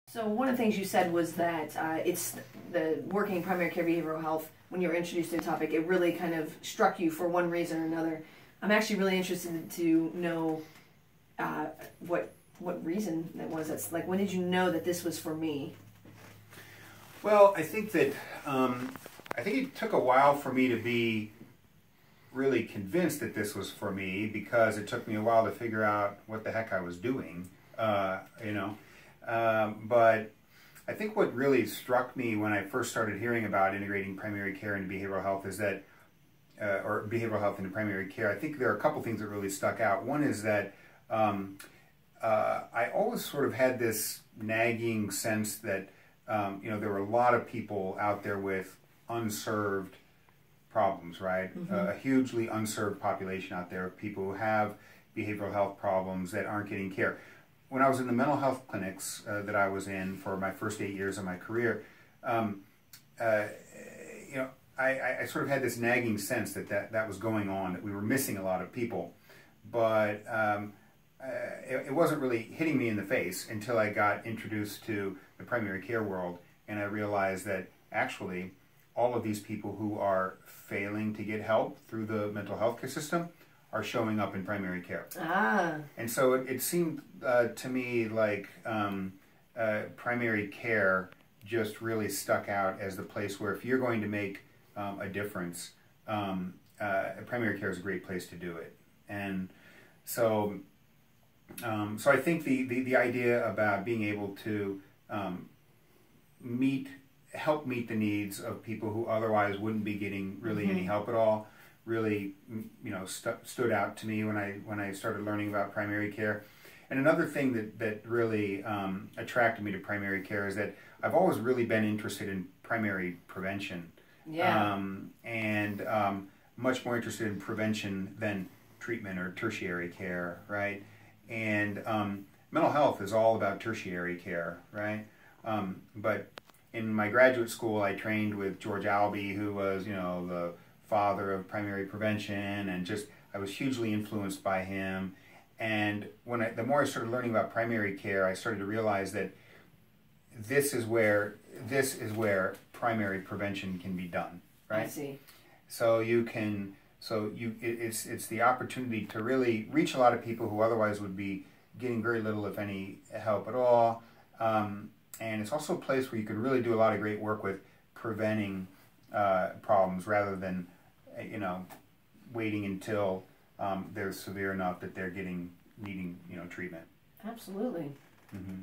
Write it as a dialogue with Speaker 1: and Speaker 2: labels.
Speaker 1: So one of the things you said was that it's the working in primary care behavioral health, when you were introduced to the topic, it really kind of struck you for one reason or another. I'm actually really interested to know what reason that was. That's like, when did you know that this was for me?
Speaker 2: Well, I think that it took a while for me to be really convinced that this was for me, because it took me a while to figure out what the heck I was doing, but I think what really struck me when I first started hearing about integrating primary care into behavioral health is that, or behavioral health into primary care, I think there are a couple things that really stuck out. One is that I always sort of had this nagging sense that there were a lot of people out there with unserved problems, right?
Speaker 1: Mm-hmm.
Speaker 2: A hugely unserved population out there of people who have behavioral health problems that aren't getting care. When I was in the mental health clinics that I was in for my first 8 years of my career, I sort of had this nagging sense that was going on, that we were missing a lot of people. But it wasn't really hitting me in the face until I got introduced to the primary care world, and I realized that actually all of these people who are failing to get help through the mental health care system are showing up in primary care. And so it seemed to me like primary care just really stuck out as the place where, if you're going to make a difference, primary care is a great place to do it. And so I think the idea about being able to help meet the needs of people who otherwise wouldn't be getting really any help at all really stood out to me when I started learning about primary care. And another thing that really attracted me to primary care is that I've always really been interested in primary prevention.
Speaker 1: Yeah.
Speaker 2: And much more interested in prevention than treatment or tertiary care, right? And mental health is all about tertiary care, right? But in my graduate school, I trained with George Albee, who was, the father of primary prevention, and I was hugely influenced by him. And the more I started learning about primary care, I started to realize that this is where primary prevention can be done, right?
Speaker 1: I see.
Speaker 2: So it's the opportunity to really reach a lot of people who otherwise would be getting very little, if any, help at all. And it's also a place where you can really do a lot of great work with preventing problems, rather than waiting until they're severe enough that they're needing treatment.
Speaker 1: Absolutely.
Speaker 2: Mm-hmm.